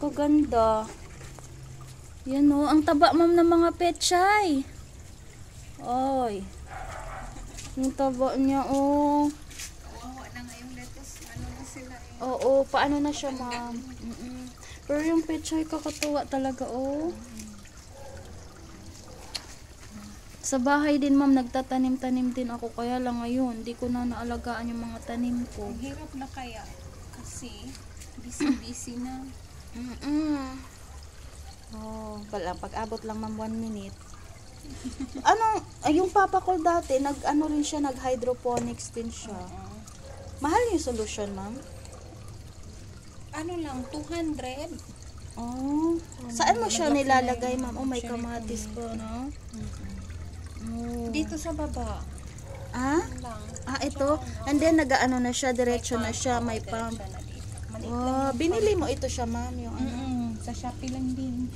Kaganda. Yan o. Ang taba ma'am ng mga pechay. Oy. Yung taba niya o. Kawawa na nga yung lettuce. Ano na sila eh. Oo. Paano na siya ma'am? Pero yung pechay kakatuwa talaga o. Sa bahay din ma'am, nagtatanim-tanim din ako. Kaya lang ngayon, di ko na naalagaan yung mga tanim ko. Ang hirap na kaya. Kasi, busy-busy na. Oh, pag-abot lang ma'am 1 minute. Ano, yung papa ko dati, nag-ano rin siya, nag-hydroponics din siya. Mahal yung solution ma'am? Ano lang, 200. Oh, saan mo siya nilalagay ma'am? Oh, may kamatis po, no? Oh. Dito sa baba. Ah? Lang. Ito. And then, nag-ano na siya, diretso na siya, may pump. Maliit lang Wow, yung binili mo ito siya ma'am, yung ano. Sa Shopee lang din.